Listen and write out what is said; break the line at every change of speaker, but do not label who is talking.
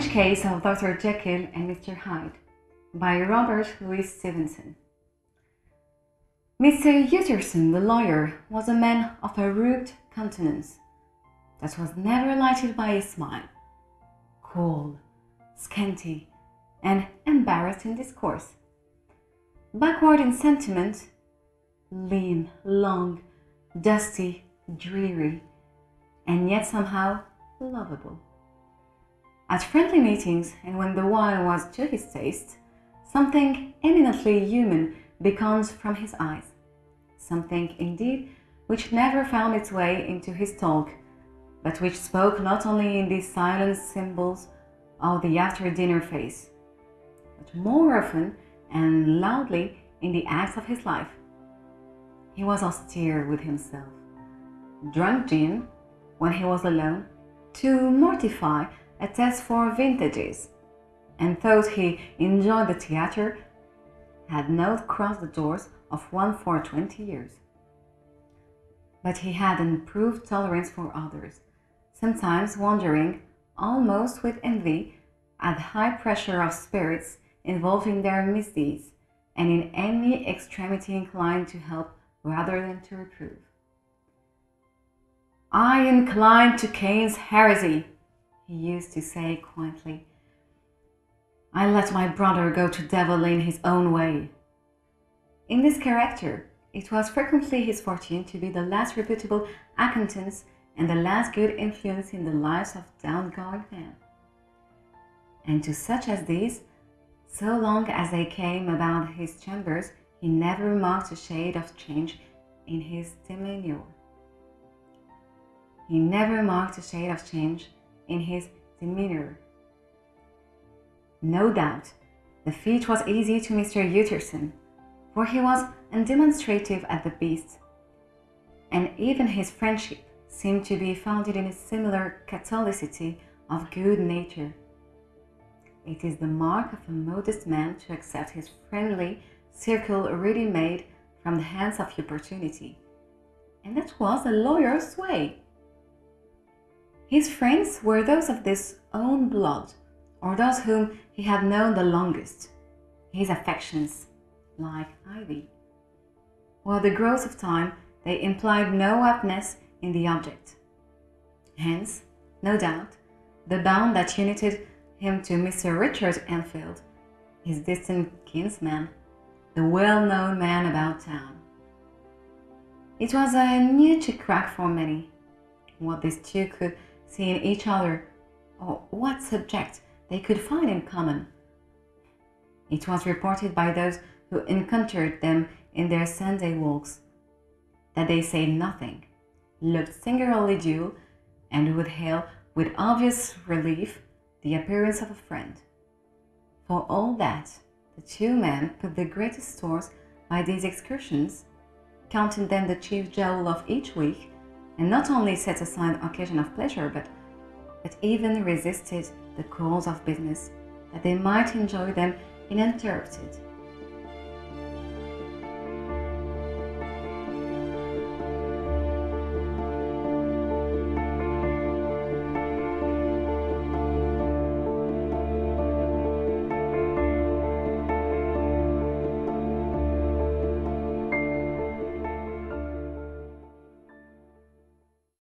Strange Case of Dr. Jekyll and Mr. Hyde by Robert Louis Stevenson. Mr. Utterson, the lawyer, was a man of a rude countenance that was never lighted by a smile, cold, scanty, and embarrassed in discourse, backward in sentiment, lean, long, dusty, dreary, and yet somehow lovable. At friendly meetings, and when the wine was to his taste, something eminently human beckons from his eyes, something indeed which never found its way into his talk, but which spoke not only in these silent symbols of the after-dinner face, but more often and loudly in the acts of his life. He was austere with himself, drank gin when he was alone to mortify a taste for vintages, and thought he enjoyed the theatre, had not crossed the doors of one for 20 years. But he had an improved tolerance for others, sometimes wondering, almost with envy, at the high pressure of spirits involving their misdeeds, and in any extremity inclined to help rather than to reprove. "I incline to Cain's heresy," he used to say quietly. "I let my brother go to devil in his own way." In this character, it was frequently his fortune to be the last reputable acquaintance and the last good influence in the lives of down-going men. And to such as these, so long as they came about his chambers, he never marked a shade of change in his demeanour. He never marked a shade of change in his demeanour. No doubt, the feat was easy to Mr. Utterson, for he was undemonstrative at the best, and even his friendship seemed to be founded in a similar catholicity of good nature. It is the mark of a modest man to accept his friendly circle ready-made from the hands of opportunity, and that was the lawyer's way. His friends were those of his own blood, or those whom he had known the longest, his affections, like ivy. While the growth of time, they implied no aptness in the object. Hence, no doubt, the bond that united him to Mr. Richard Enfield, his distant kinsman, the well-known man about town. It was a new to crack for many, what these two could see in each other, or what subject they could find in common. It was reported by those who encountered them in their Sunday walks, that they said nothing, looked singularly dull, and would hail with obvious relief the appearance of a friend. For all that, the two men put the greatest stores by these excursions, counting them the chief jewel of each week, and not only set aside occasion of pleasure, but even resisted the calls of business, that they might enjoy them uninterrupted.